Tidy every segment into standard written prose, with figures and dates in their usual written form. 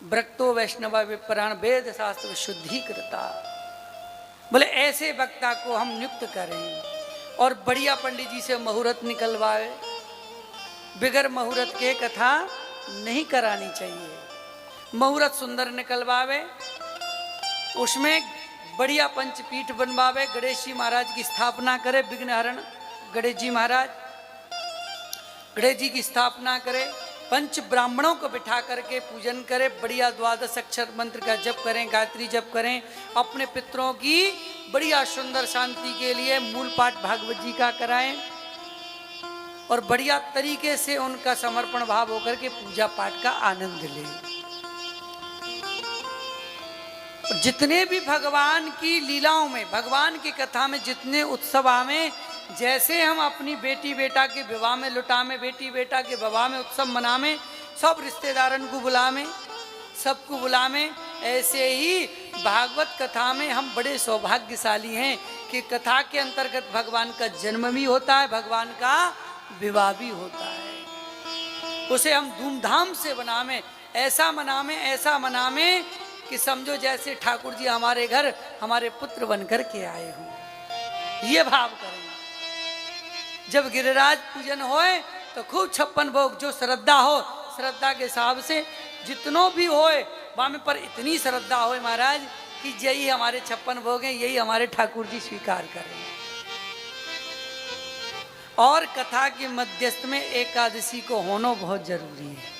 वृक्तो वैष्णवा विप्राण वेद शास्त्र शुद्धिकृता। बोले ऐसे वक्ता को हम नियुक्त करें और बढ़िया पंडित जी से मुहूर्त निकलवाए। बिगर मुहूर्त के कथा नहीं करानी चाहिए। मुहूर्त सुंदर निकलवावे, उसमें बढ़िया पंचपीठ बनवावे, गणेश जी महाराज की स्थापना करे, विघ्नहरण गणेश जी महाराज, गणेश जी की स्थापना करे, पंच ब्राह्मणों को बिठा करके पूजन करे, बढ़िया 12 अक्षर मंत्र का जप करें, गायत्री जप करें, अपने पितरों की बढ़िया सुंदर शांति के लिए मूल पाठ भागवत जी का कराएं और बढ़िया तरीके से उनका समर्पण भाव होकर के पूजा पाठ का आनंद लें। जितने भी भगवान की लीलाओं में, भगवान की कथा में जितने उत्सव आवे, जैसे हम अपनी बेटी बेटा के विवाह में लुटावे, बेटी बेटा के विवाह में उत्सव मनावे, सब रिश्तेदारन को बुलावे, सबको बुलावे, ऐसे ही भागवत कथा में हम बड़े सौभाग्यशाली हैं कि कथा के अंतर्गत भगवान का जन्म भी होता है, भगवान का विवाह भी होता है। उसे हम धूमधाम से मनावे, ऐसा मनावे कि समझो जैसे ठाकुर जी हमारे घर हमारे पुत्र बनकर के आए हों। ये भाव करें। जब गिरिराज पूजन होए तो खूब 56 भोग, जो श्रद्धा हो श्रद्धा के हिसाब से जितनों भी होए वामे, पर इतनी श्रद्धा होए महाराज कि यही हमारे 56 भोग हैं, यही हमारे ठाकुर जी स्वीकार करें। और कथा के मध्यस्थ में एकादशी को होना बहुत जरूरी है।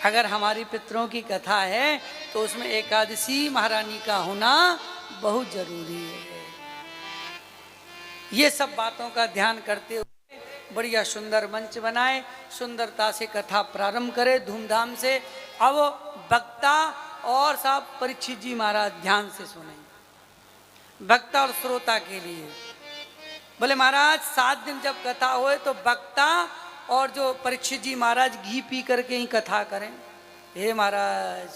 अगर हमारी पितरों की कथा है तो उसमें एकादशी महारानी का होना बहुत जरूरी है। ये सब बातों का ध्यान करते हुए बढ़िया सुंदर मंच बनाए, सुंदरता से कथा प्रारंभ करे धूमधाम से। अब वक्ता और सब परीक्षित जी महाराज ध्यान से सुने। वक्ता और श्रोता के लिए बोले महाराज 7 दिन जब कथा होए तो वक्ता और जो परीक्षित जी महाराज घी पी करके ही कथा करें। हे महाराज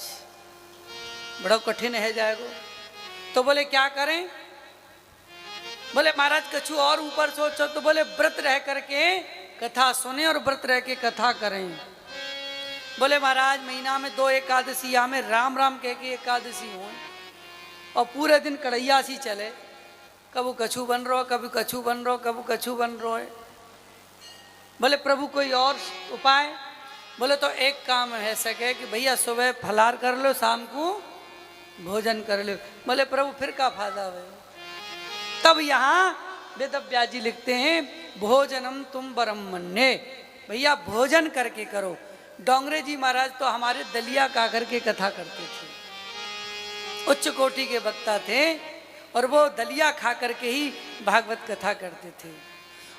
बड़ा कठिन है जाएगा। तो बोले क्या करें? बोले महाराज कछु और ऊपर सोचो। तो बोले व्रत रह करके कथा सुने और व्रत रह के कथा करें। बोले महाराज महीना में 2 एकादशी हमें राम राम कह के एकादशी हो और पूरे दिन कढ़ैया सी चले, कबू कछु बन रहो, कभी कछु बन रहो, कबू कछु बन रहो है। बोले प्रभु कोई और उपाय? बोले तो एक काम है सके कि भैया सुबह फलार कर लो, शाम को भोजन कर लो। बोले प्रभु फिर का फायदा है? तब यहाँ वेदव्यास जी लिखते हैं भोजनम तुम बरम मन्ये, भैया भोजन करके करो। डोंगरे जी महाराज तो हमारे दलिया खा करके कथा करते थे, उच्च कोटि के वक्ता थे और वो दलिया खा करके ही भागवत कथा करते थे।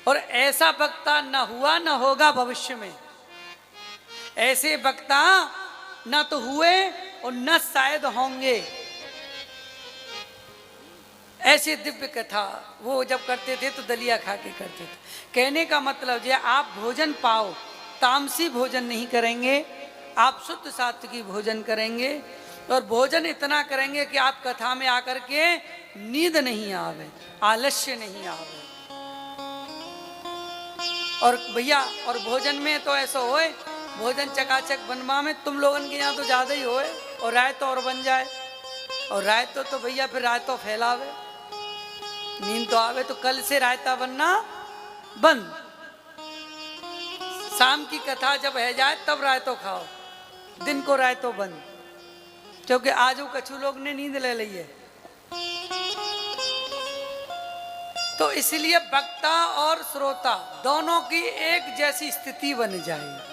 और ऐसा वक्ता न हुआ न होगा भविष्य में। ऐसे वक्ता न तो हुए और न शायद होंगे। ऐसे दिव्य कथा वो जब करते थे तो दलिया खा के करते थे। कहने का मतलब जो आप भोजन पाओ, तामसी भोजन नहीं करेंगे, आप शुद्ध सात्विकी भोजन करेंगे और भोजन इतना करेंगे कि आप कथा में आकर के नींद नहीं आवे, आलस्य नहीं आवे। और भैया और भोजन में तो ऐसा होए, भोजन चकाचक बनवा में तुम लोगन के यहाँ तो ज्यादा ही होए और रायतो और बन जाए। और रायतो तो भैया फिर रायतो फैलावे, नींद तो आवे। तो कल से रायता बनना बंद। शाम की कथा जब है जाए तब रायतो खाओ, दिन को रायतो बंद, क्योंकि आज वो कछु लोग ने नींद ले ली है। तो इसलिए वक्ता और श्रोता दोनों की एक जैसी स्थिति बन जाए।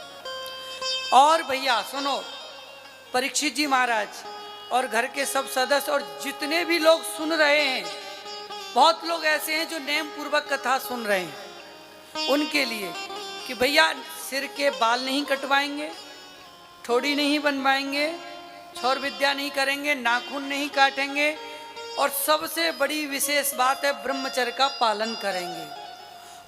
और भैया सुनो, परीक्षित जी महाराज और घर के सब सदस्य और जितने भी लोग सुन रहे हैं, बहुत लोग ऐसे हैं जो नेम पूर्वक कथा सुन रहे हैं, उनके लिए कि भैया सिर के बाल नहीं कटवाएंगे, ठोड़ी नहीं बनवाएंगे, छौर विद्या नहीं करेंगे, नाखून नहीं काटेंगे और सबसे बड़ी विशेष बात है ब्रह्मचर्य का पालन करेंगे।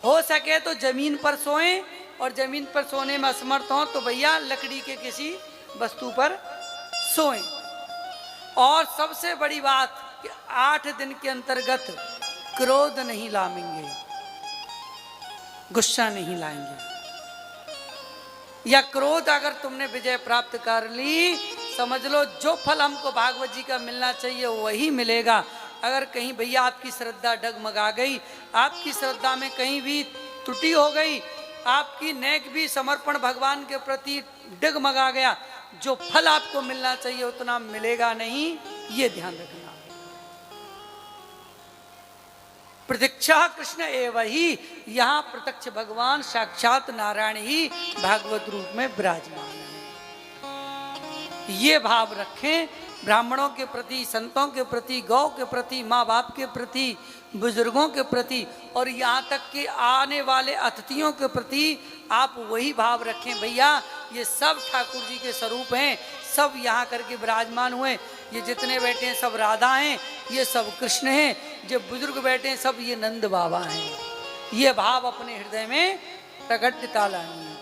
हो सके तो जमीन पर सोएं और जमीन पर सोने में असमर्थ हो तो भैया लकड़ी के किसी वस्तु पर सोएं। और सबसे बड़ी बात कि 8 दिन के अंतर्गत क्रोध नहीं लाएंगे, गुस्सा नहीं लाएंगे। या क्रोध अगर तुमने विजय प्राप्त कर ली, समझ लो जो फल हमको भागवत जी का मिलना चाहिए वही मिलेगा। अगर कहीं भैया आपकी श्रद्धा डगमगा गई, आपकी श्रद्धा में कहीं भी त्रुटि हो गई, आपकी नेक भी समर्पण भगवान के प्रति डगमगा गया, जो फल आपको मिलना चाहिए उतना मिलेगा नहीं, ये ध्यान रखना। प्रत्यक्ष कृष्ण एवं ही, यहाँ प्रत्यक्ष भगवान साक्षात नारायण ही भागवत रूप में विराजमान है। ये भाव रखें ब्राह्मणों के प्रति, संतों के प्रति, गौ के प्रति, माँ बाप के प्रति, बुजुर्गों के प्रति, और यहाँ तक कि आने वाले अतिथियों के प्रति आप वही भाव रखें। भैया ये सब ठाकुर जी के स्वरूप हैं, सब यहाँ करके विराजमान हुए। ये जितने बैठे हैं सब राधा हैं, ये सब कृष्ण हैं, जो बुजुर्ग बैठे हैं सब ये नंद बाबा हैं। ये भाव अपने हृदय में प्रकटता लानी है।